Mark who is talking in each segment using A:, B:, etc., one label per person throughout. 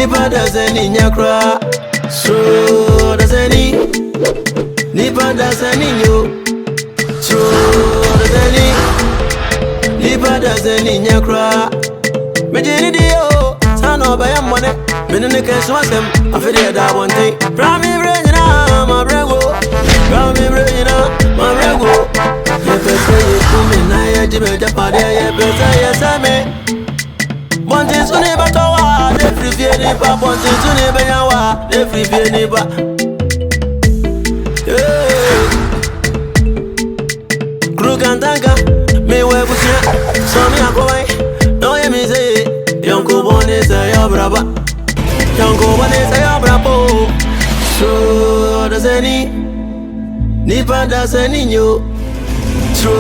A: Nipa doesn't in your cry. So doesn't he? Nipa doesn't in you. So doesn't he? Nipa doesn't in your cry. Majini dio, son of a money. Minute cash was him. I feel that one thing. Prami Brena, my brego. Prami Brena, my brego. If I say you come in, I Jimmy Japadi, yes, I may. One thing to never tower, the free Viennippa, one thing to never yawa, the free Viennippa. Crook and Tanka, may wear with you. So me, I go away. No, you may say, young Cobon is a brava. Young Cobon is a bravo. So does any Nipa does any you? So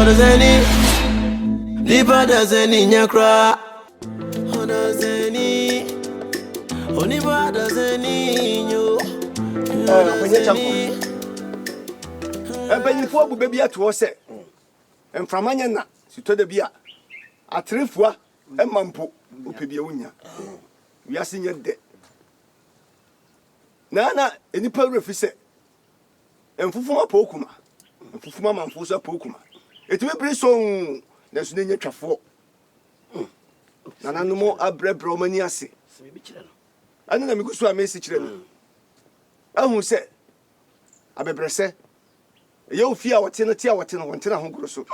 A: does any Nipa does any in your cry? Does any Nipa does any in you?
B: And for baby at was and from Manana, she told the beer. At 3 fois, and Mampo, Upibiunia. We are seeing your dead. Nana, any paragraph said, and Fufuma Pokuma, and Fufuma Manfusa Pokuma. It will be so. There's no trafo. Nana no more abre bromaniasi. I don't know go message. I who say Abebrese. You fear what in a tia what in a one ten home so.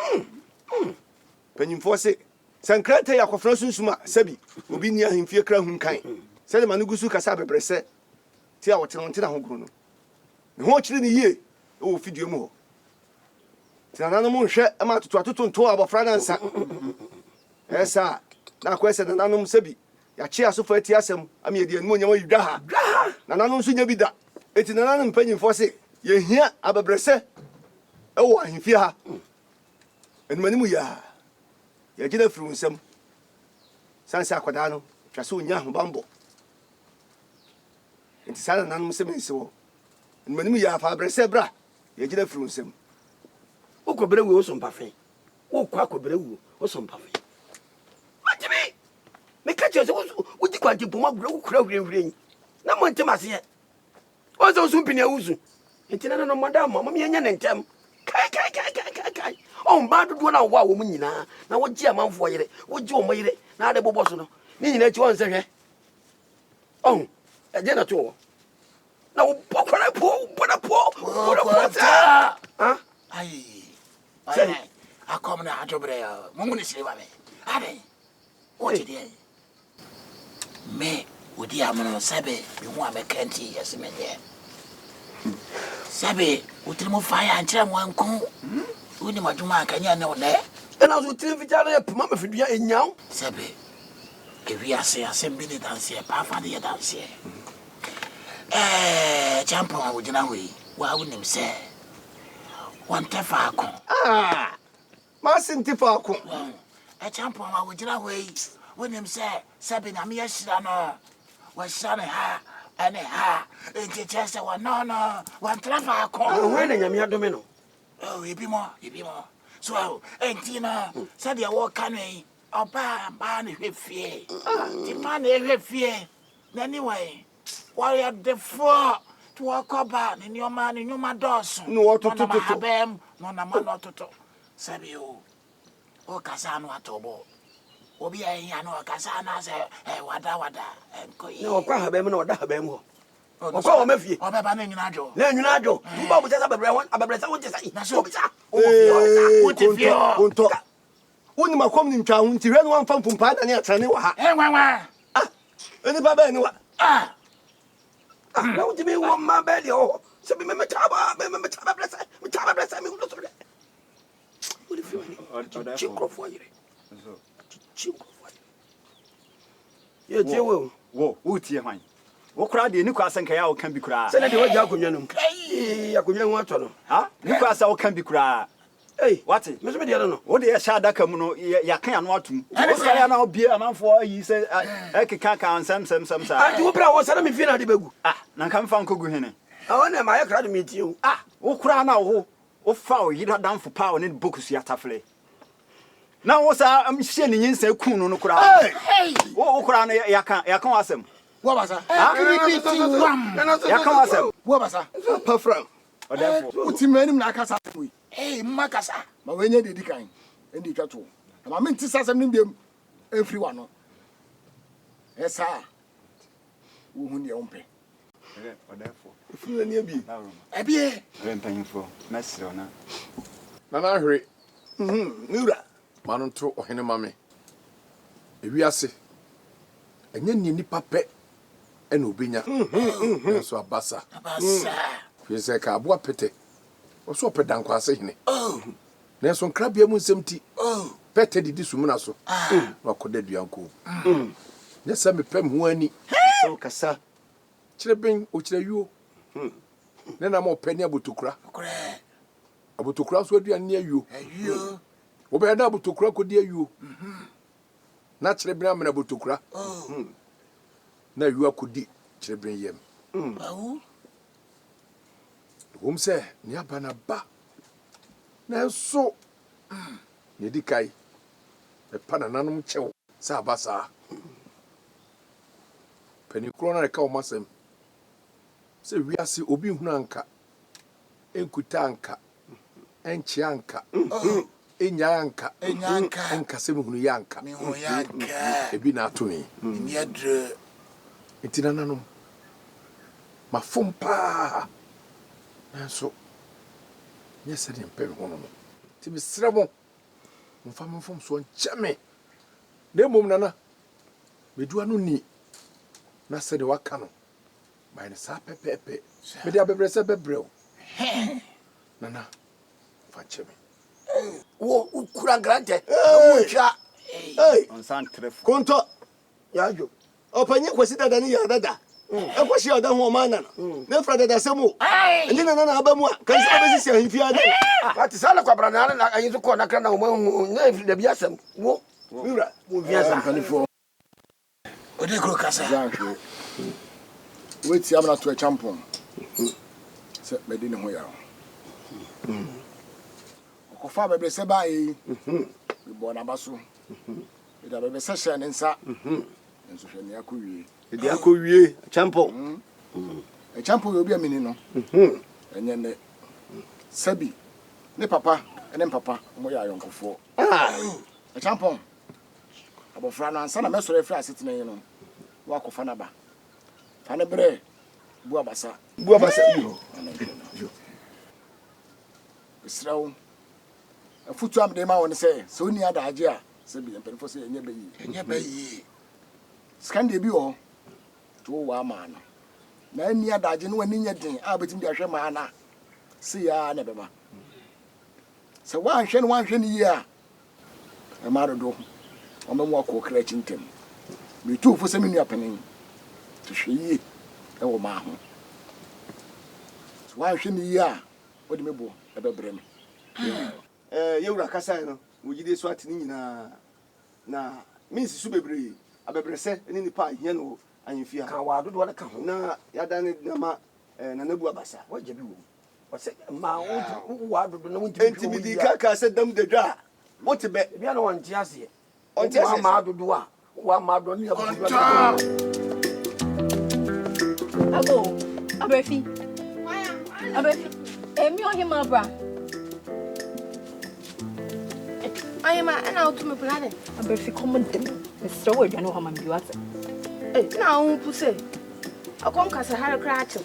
B: Penny for say, Sancrete Yakofrosun Suma, Sebi, will be near him fear crown kind. Said the Manugusu Casabe Bresse, tia what in a home. Watch in the year, oh, feed you more. Nana mo hwe ama to aba franansa esa na kwese na nanom sabi ya chi asofo ati asem ama yedi anu nyama yidwa ha na nanom so nya bi da eti na nanom panyimfo se ye hia ababrese ewo ahimfi ha enumanimu ya gina firi nsem sansa akwada no twase onya ho bambo enti sana nanom se mense wo enumanimu ya fa abrese bra ya gina firi nsem
C: Okobere wo so mpafe. Wo kwa akobere wo so mpafe. Matimi. Me ka che so wo di kwante boma gura wo kura hwehwere. Na mo ntem ase. O so so mpini awusu. Entina no madam mo me nya ne ntem. Kai. O mba dodo na wo mu nyina. Na wo gi amanfo yere. Wo gi o mo yere. Na ade bobo so no. Ni nyina chi won se hwe. Oh. E je na to. Na wo pokora po. Ah.
D: Ai. I come now to Brea. Munguni Silvame. Ade. What did he? Me, would you have no Sabe? You want me canty, yes, me there. Sabe, would you move fire and tell one coon? Would you want to mark and know there?
C: And I was telling Vitalia, Mamma, if you are in now.
D: Sabe, if we are say a same minute dance here, Papa, the dance here. Jump on with your way. Why wouldn't him say? One tefako.
B: Ah, Masin Tifako.
D: A champion would you away when him say, Sabin, I'm yes, no. Was son and ha, and just a one no, one tefako.
C: When I am your domino.
D: Oh, he be more. So, and Tina said you walk canny, or ban with fear. The man with fear. Anyway, why at the four? To walk about in your man in your mados.
B: No, to
D: bam, no, not to Sabio. O Casano Atobo. Obi a no Casana say, wada, and
C: no, Quahabem or Dahabemo. Or call me if you are banning in Ajo. Then you know, Bob was a brand, a brother, what you say? What if you
B: talk? When my coming town, to run one from Pumpa and Yataniwa. Ah, any Baba,
D: ah.
C: Now to me one my belly or so be my taba bless me. What if you chick off for you? You
B: whoa, Uti, mine. What crowd the Nicolas and Kayao can be cried?
C: Send it to Jacobianum. I could young water.
B: Ah, Nicolas can be cried. Hey, what?
C: Mr. Mediano,
B: what the Shadakamuno, Yakan want to. And it's now beer a man for he said, I can't count some.
C: I do was telling me feel at the begu.
B: Ah, now come from Kuguhene.
C: I want my crowd to meet you.
B: Ah, oh, cry now, oh, foul, you not down for power in books yatafle. Now, what's I'm sending in say Kuno crowd? Hey, oh, crown, Yakan ask him.
E: Wabasa.
C: Ya come asem.
E: Wabasa.
B: Pafram.
C: Odefo.
E: Utimani na akasa we.
D: Hey, makasa.
E: Ma wenye de dikan. Endi twato. Ma menti sasem nim dem efri wa no. Esa. Wo hu ne ompe.
B: Odefo. Ifuna ni abi.
D: Ebie.
F: Rempanyfo. Mesro na.
G: Nana hwere.
B: Nura.
G: Manu nto ohene mame. Ewiase. Enye ni nipa pe ena obenya. So abasa.
D: Abasa.
G: Fiese ka abo apete. Oso opeda nkwase hene. Na so nkrabia mu nsemti. Pete didi sumuna so. Na koda duanko. Ne se me pem ho ani.
B: So kasa.
G: Chireben o chirayuo. Ne na mo pani abotokura.
D: Kure.
G: Abotokura so aduan ne ayuo.
D: Ayuo.
G: Wo be na abotokura kodi ayuo. Na chireben amena abotokura. Na ayuo akodi chireben yem.
D: Awu.
G: Wom se ni abana ba. Na so ne dikai. E pana nanum chew sa abasa. Pani kro na ka o masem. Se wiase obi hunu anka. Enkuta anka. Enchi anka. Enya anka. Anka se hunu yanka.
D: Mi ho yanka.
G: Ebi na atumi.
D: Ni adre.
G: Entina nanum. Mafumpa. So yes, I didn't pay one. To be strabo. From so chame. Ne mum nana. We do no ni. Na said the wakano. By the sape pepe. Me dia bebre se bebreo. Nana. Fa chame.
C: Wo ukura grante. Wo twa.
B: Hey.
F: On san trefo.
B: Konto.
C: Ya jo.
B: Opanye kwesi dada ni ya dada. Ekwashi oda ho mana no. Na fra dada semu. Ndi na na abamu a. Kan se abesisi ahimfi ada.
C: Ati sala kwa brana na ayizo ko na kra na wo na fi da biasam. Wo.
B: Nura.
C: Wo biasa.
E: Kanifo.
D: Ode kro kasa.
E: Zanhwe. Weti amna to a champion. Se medi ne ho ya. Ko fa bebe se ba yi. Bi bo na baso. Bi da bebe se hye ne nsa. Enso hwe ne akowie.
B: Edi akowie champo.
E: E champion obi amini no. Enye ne sabi. Ne papa, ene papa mo ya yonkofo. E champion. Abofra no ansa na mesoro efra asetene yi no. Wa kofa na ba. Fa ne bre bu abasa.
B: Bu abasa yo.
E: Israel. Afutu amde ma won se oni adaje a se bi emperifo se enye bayi.
D: Enye bayi.
E: Skande bi o to wa ma no. Na ani adaje no wani nya den a betim de ahwe ma na. Se ya na beba. Se wa hwe no wa hwe ni yi a. E ma do. O me mo akokra chintem. Me tu fo se me nua panin. To hwe yi e wo ma ho. Se wa hwe ni yi a o de me bo e bebre me.
B: Yewura kasa no. Wo yide so atini nyina. Na minsi su bebre. Abebrese eni nipa hia no ahimfia.
C: Ka wa dodo na ka ho.
B: Na yada ne na ma na nabu abasa.
C: Wa jebi wo. Wa se ma wa dodo na wonti.
B: Enti mi di kaka se dam de dwa. Wote be.
C: Bia na won tiase.
B: On tiase.
C: Wa ma dodo a. Wa ma dodo ni abudu.
H: Abo, Abefi. Abefi. Emi o hima bra.
I: Ayema, ana otume plane.
H: Abefi common dem. Mr. Wo dwa no hama mbiwate.
I: Na wo puse. Akon kasa har kra ache.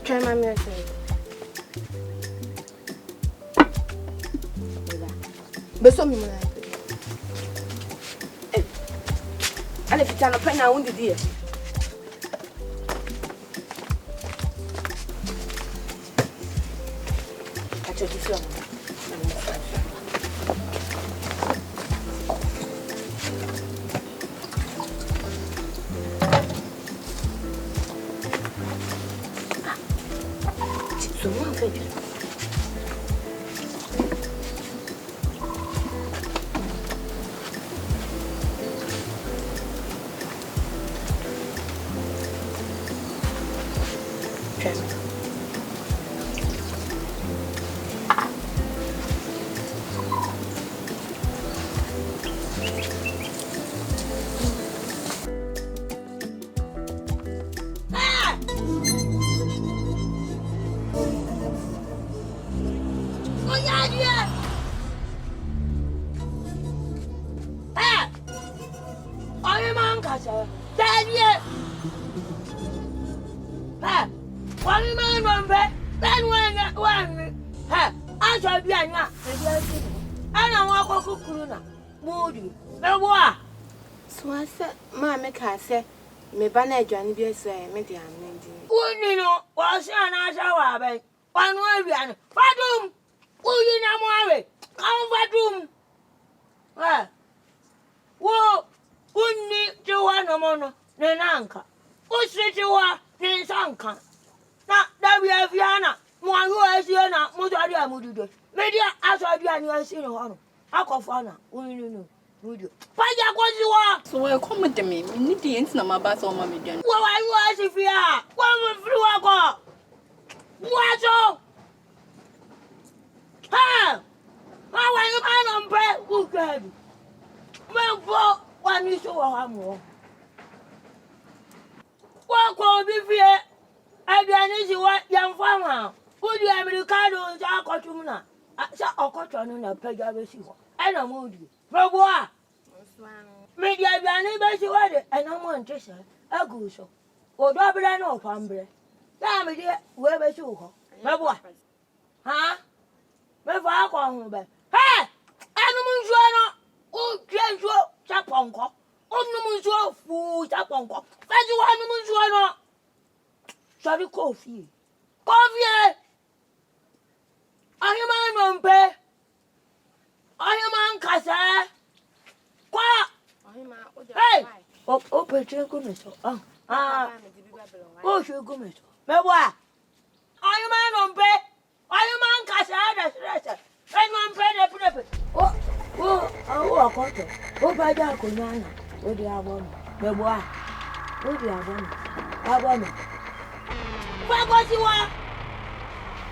I: Try ma me ase. Beso mi mona. Ale fitana pa na wundi die. Acho difio.
J: One man on bed, then one. I shall be an and I walk a kuna. Moody. No more.
I: So I said, Mamma can say, me banner Johnny be a say, medium.
J: Wouldn't you know, was an hour, one way, Fadum. Will you know more? Come, Fadum. Whoa, wouldn't you want a mono, Nananka? What's it you are, Nansanka? Now, that we have Yana, one who has Yana, Mudaria Mudu. Media, as I do, and you are seeing one. Akofana, you know. Would you? Paya, what you are?
H: So I come with me. We need the ends my bath on my median.
J: Well, I was if you are. One flew a go. What's all? Ha! I want a man on bread. Who can? Well, one you saw a more. What will be fear? I don't know what young farmer. Would you have Ricardo and Jacotuna? I saw a cotton in a peg of a sequel. I don't know you. Robois. Maybe I be unable to wear and no one to say a goose. Or double and no pambre. Damn it, wherever you go. Robois. Huh? Before I come back. Hey! Animals are oh, Genshaw, Chaponco. Oh, no, fool, Chaponco. That's you animals are not. Sorry, coffee. Coffee! I am on pay. I am on Casa. Hey! Oh, Peter Gomes. Oh, she Gomes. Mewa. I am on pay. I am on Casa. And one penny. Oh, cotton. Oh, by the Kunana. Oh, the Avon. Mewa. Oh, the Avon. Avon. What was you are?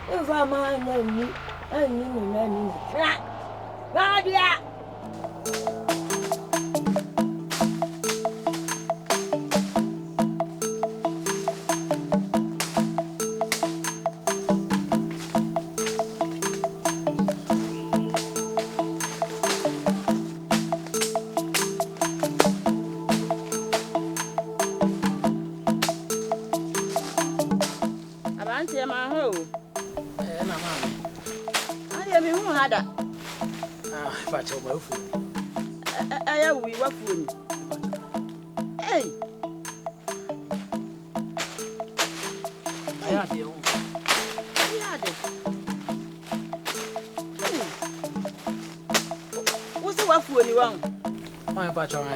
J: If I mind me, I knew. Radia. Hey! What's the waffle you want?
D: My patron,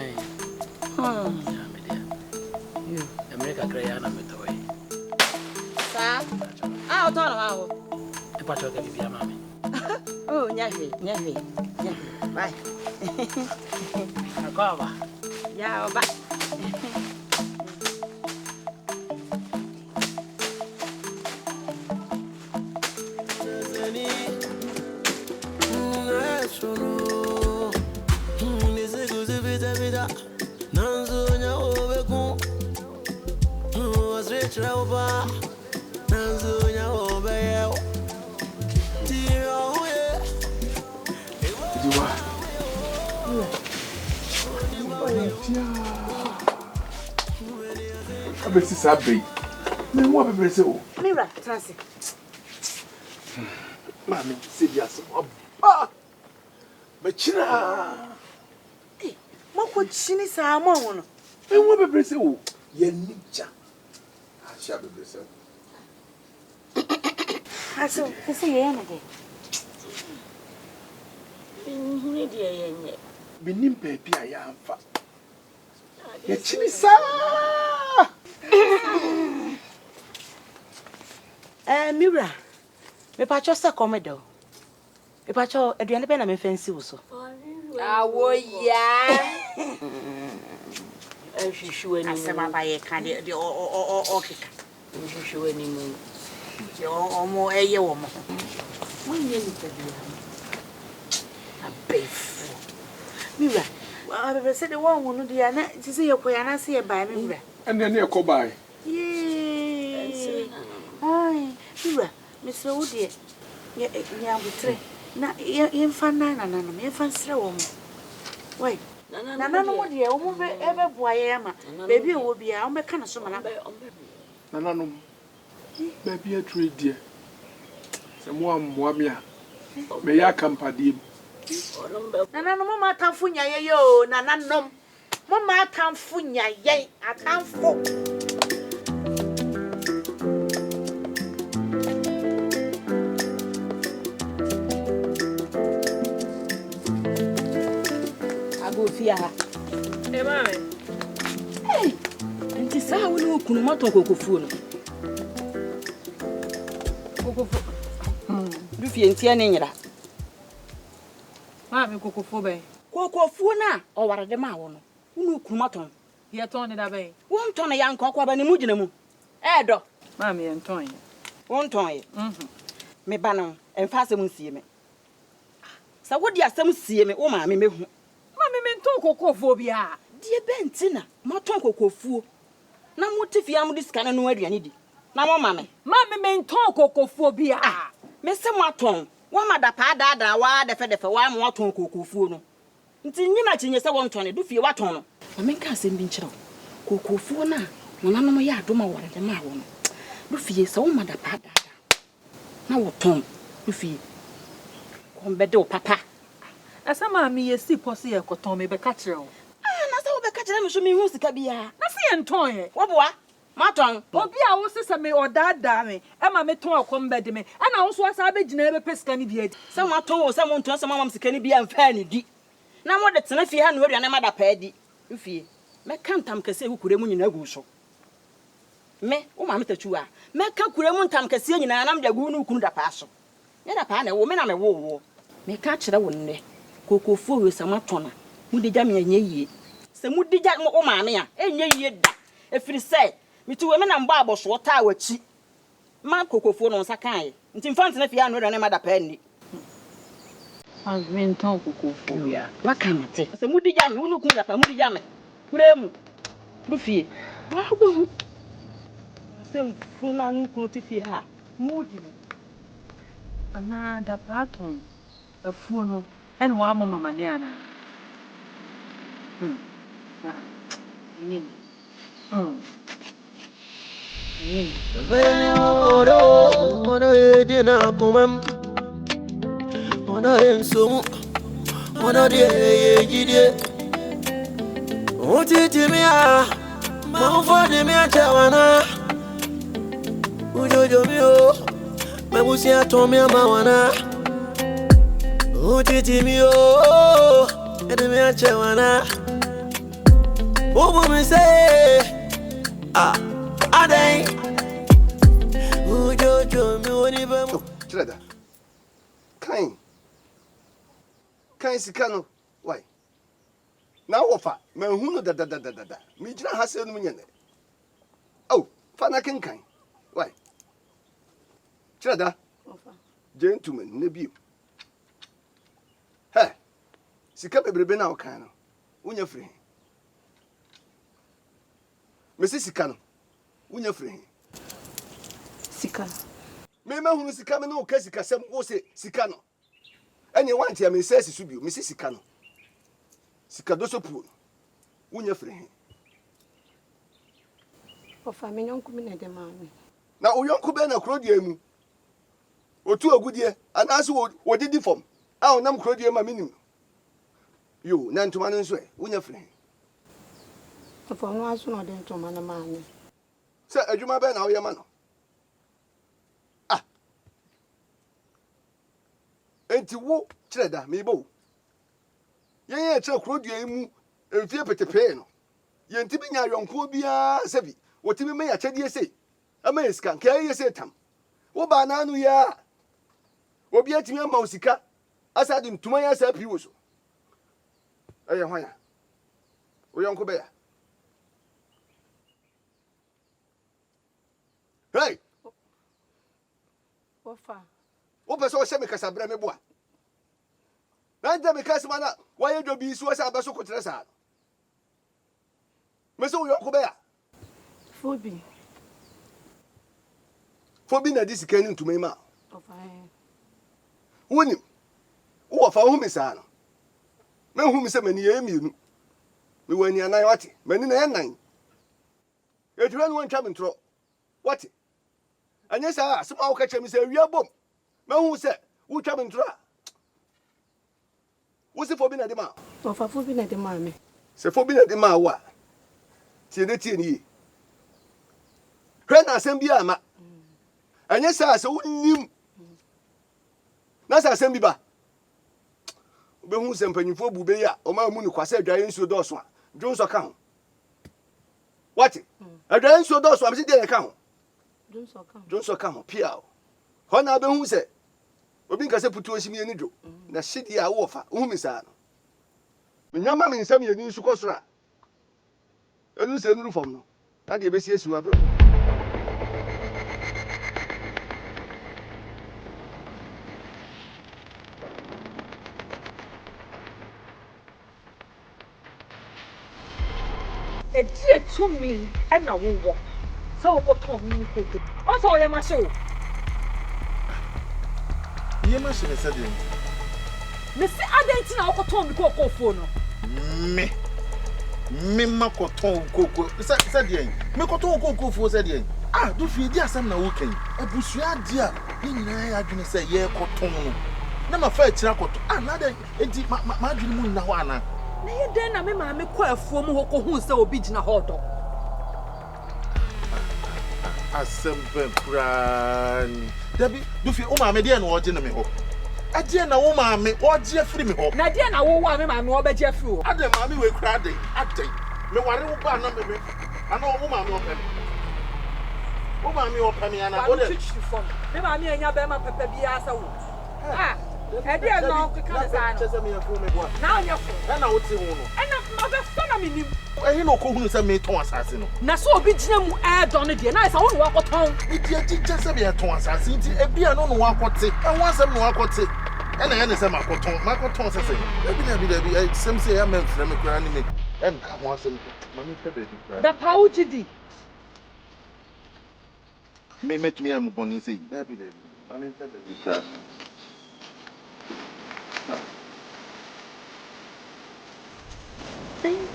D: you America Grayana Metaway.
J: Sir, I'll turn around.
D: The patron can be a mammy.
J: Oh, Navy. Bye.
D: Cover.
J: Yeah, bye.
G: Abesi sabe. Me mo abese o.
J: Mira, transi.
G: Mami, se dia so. Ah! Me china.
J: Eh, mo ko chini sa mo wono.
G: Me mo abese o. Ye nija. Ah, sha abese.
J: Aso, ese ye na de. Ni de ye nye.
G: Me nim pepi aya amfa. Ye chini sa.
J: Mira, me pacho sa komedo. Me pacho aduane pe na me fancy wo so.
H: Awo ya.
J: Hwehwe ni.
H: Asema ba ye ka de o keka.
J: Hwehwe ni mu.
H: Je omo eye wo mo.
J: Mo nye ni tabi. Abef. Mira, abebe se de won wonu dia na ti se ye koya na se ye ba me mira.
G: Ene ne ekobai.
J: Yee. Ai, mira, me se wo de nya butre. Na ye fan na me fan sre wo mo. Wai,
H: Nana no de o mo be ebe boa ye ma. Baby wo bia o be ka na so mana.
G: Nananom. Baby a trade dear. Se mo ammoa me a. Me ya kampadiem.
H: Nana no mama atamfo nya ye yo, nana nom. Mama atamfo nya ye, atamfo.
J: Agofia.
H: Mama.
J: Hey. Nti saa wo no kunu moto kokofuo no. Kokofuo. Du fie ntia ne nyira.
H: Mama kokofuo be.
J: Kokofuo na o warade ma wo no. Wo no kunu moto.
H: Ye ton ne da be.
J: Wo nton ya nkokwa ba ne mu gina mu. Do.
H: Mama ye nton ye.
J: Wo nton ye. Me ba no emfa asem nsie me. Sa wo di asem sie me wo ma me mehu.
H: Mama me nton kokofuo bia.
J: Die bentina moton kokofuo. Na motifi am di sika no aduane di. Na mo ma me.
H: Mama me nton kokofuo bia.
J: Me se moton. Wa mada pa dada wa defe wa mo ton kokofuo no. Nti nyina chinye se wo nton ne du fie wa ton no. Ma me nka asem bi nkyerɛ. Kokofuo na nanom ya adoma wore de ma wo no. Du fie se wo mada pa dada. Na wo ton du fie. Ko mbede o papa.
H: Asa mama ye si poso ye koton me be ka kyerɛ wo.
J: Na se wo be ka kyerɛ me so me hu sika bia.
H: Na se ye nton ye.
J: Wo boa? Maton.
H: Obi a wo sesa me odada me. E ma me ton akombe de me. Ana wo so asa be gina e be pesika ni bia di.
J: Se maton wo se mo nton se mamam sika ni bia mfa ni di. Na mo de tena fie ha no aduane mada pa di. Fie. Me kantam kase hukure mu nyina gu so. Me wo ma metachu a. Me ka kure mu ntam kase nyina nam de gu no kunu da pa so. Ne da pa na wo me na me wo. Me ka kyerɛ wo nne. Kokofuo we se maton na. Mu de gya me anya yie. Se mu de gya wo ma me a enya yie da. Efiri se mitu we me na mba aboso ta wachi. Ma kokofuo no nsa kan. Nti mfa ntena fie ha no aduane mada pa ni.
H: Me nton kokofuo ya.
J: Wakamate. Se mu de gya me wo no kunu da pa mu de gya me. Kure mu. Du fie. Wa gbo. Se funa nu kunu ti fie ha. Mu di.
H: Ana da paton. Afuo no. En wa mama ne ana.
A: Oro edina kumam. Oro enso. Oro de gide. Otiti mia. Ma fo de mia chawana. Ujojo mi o. Me busi atomi amawana. Otiti mi o. Ede mia chawana. Obo me say adai ujojo mi woni ba mo
B: Chirada. Kain sikano. Why? Na wofa, me hu no da. Me gina ha se no nyane. Oh, fa na kenkan. Why? Chirada.
I: Ofa.
B: Gentleman, ne bi. Hey. Sika bebrebe na okan no. Unya free. Mesi sika no. Unya free.
I: Sika.
B: Me ma hunu sika me no ka sika sem wo se sika no. Anye wanti ya me se sisu bio, me se sika no. Sika do so pu. Unya free.
I: Ofa me nyonku me na de ma me.
B: Na oyonku be na krodie mu. Otu agudie, anaso wo didi fom. A onam krodie ma minim. Yo, na ntuma no nso e, unya free.
I: Ofa no aso no de ntoma na ma me.
B: Se adwuma be na wo yema no. Enti wo kyereda me bo. Yen ye kyere krodie mu emfie petepe no. Yen ti binya yonko bia sebi. Wotimi me ya kyedie sei. Ama esika nka ye sei tam. Wo ba na anu ya. Obi atimi ama osika. Asa di ntuma ya sa pi wo so. Eye hwan. Wo yonko be ya. Hey!
I: Ofa.
B: Wo pese o se me kasa bra me boa. Na nda me kasa mana, wa ye do bi su asa abaso kotre sa. Me se wo yonko be ya.
I: Fobi.
B: Fobi na disi kani ntuma ima.
I: Ofa.
B: Woni. Wo fa hu me sa no. Me hu me se mani ye mienu. Me wani anan what? Mani na yan. Edura no ntwa mentro. What? Anya sa asema wo ka che me say wi abom. Mahu se wo twa mentro a. Wo se fo bi na de ma.
I: Ofafo bi na de ma me.
B: Se fo bi na de ma wa. Tie ni. Hwe na asem bi ama. Anya sa se wonnim. Na sa asem bi ba. Obehu se mpanyimfo bube ya, o ma mu ni kwase adwaye nsuo dɔso a. Dwonso ka ho. What? Adwaye nsuo dɔso a bi de ka ho. Dwonso ka ho pia. Ho na abehu se obi nka se putu oshimi ani dwo. Na shidi a wo fa. Hu mi sa no. Menyama me nsam ye ni nsu kosora. Enu se nuru fom no. Na de besi esiwa bro.
H: Dear to me, and no one. So, what told me? Also, I am a show.
G: You must have said it.
H: Mr. Adentina, what told me to go for no?
G: Me makoton koko. Said ye. Me koton koko for said ye. Ah, do feed ya some na weekend. A busua dia. Ni adwene say ye koton no. Na ma fa tira koton. Ah, na de enti ma adwene mu na ho ana.
H: Na ye den na me ma me kɔ afuo mu hɔ kɔ hu sɛ obi gyina hɔ dɔ.
G: Asembe kran. Dabi, do feed o ma me de na o gye na me hɔ. Adie na wo ma me o gye afiri me hɔ.
H: Na de na wo wa me ma me obɛgye afiri hɔ.
G: Ade ma me we kra de. Ade. Me ware wo ba na me. Ana wo ma me opɛ me. Wo ma me opɛ me ana o de.
H: Me ma me anya ba ma papa bi asa wo. Ah. Ede no keka sa no.
G: Chese me yefo me boa.
H: Na anya fo.
G: E na wo ti hu no.
H: E na ma be so na me nim.
G: Ehi no ko hunu se me ton asase no.
H: Na so obi gyina mu e do no de na isa wo no wakoton.
G: E di agye se me ton asase nti e bia no wakote. E ho asem no wakote. E na ye ne se makoton se se. E bi sem se ya me mfra me kura ni me. E na ho asem ma me pebe di kura.
H: Da pa ugidi.
G: Me metumi am boni se. Da bi ma me pebe di kura.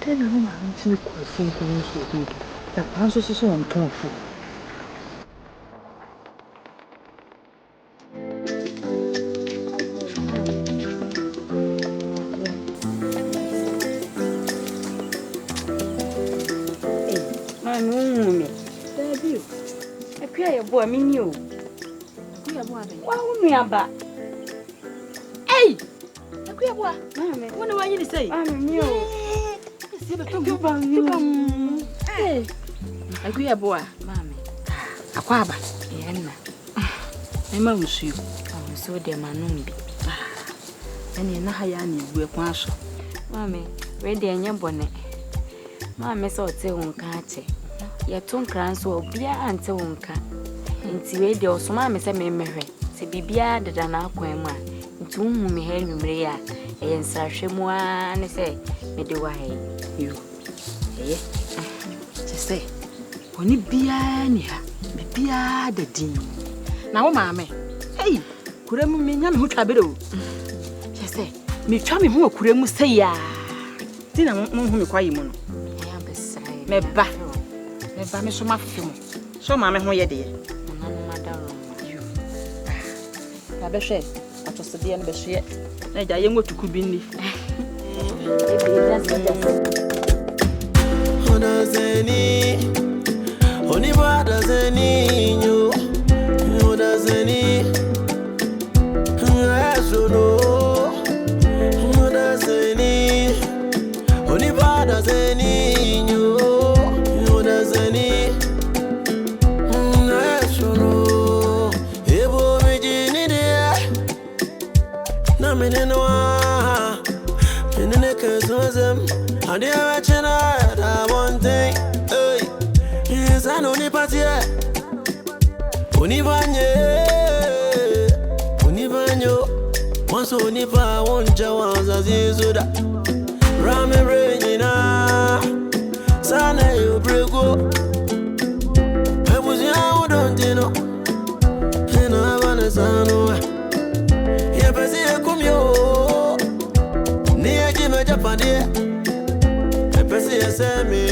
H: Then no man to me quite full so that answers so on powerful.
K: Man, me. There you. I cry a boy, me knew. Why, me about? Hey! I cry a boy, mamma. What do I need to say? I'm new. Hey, I agree, a boy, mammy. A quabba, Anna. I must you. I was so dear, man. And in Nahayani, we're partial. Mammy, ready in your bonnet. Mammy saw Tail catch it. Your tongue crans will be until Unca. Into radio, so mammy said me marry. To be bearded than our quema. Into whom me hail me, and Sasha Moine say, me do I. You, eh? Just say, when you be near, be the dean. Now, mammy, hey, could I mean who cabin? Just say, me tell me who could I say ya. Dinner won't know whom you call him. I am beside me back. Never miss my film. So, mammy, who you dear? You. I bet she, I just the end of the shit. I am going to Kubini.
A: Odazeni, oniba odazeni yo, odazeni, asono, odazeni, oniba odazeni yo, odazeni, asono, ebo mijini dia, na menenwa, menene kezozem, adi awachena da one thing. Yes, I know the party. Univanyo. Once Univa won't jawas as you da. Rame Regina. Sana you brego. I was young, don't you know? And I want a son. Yeah, but see, I come yo. Near Jim Japade. send me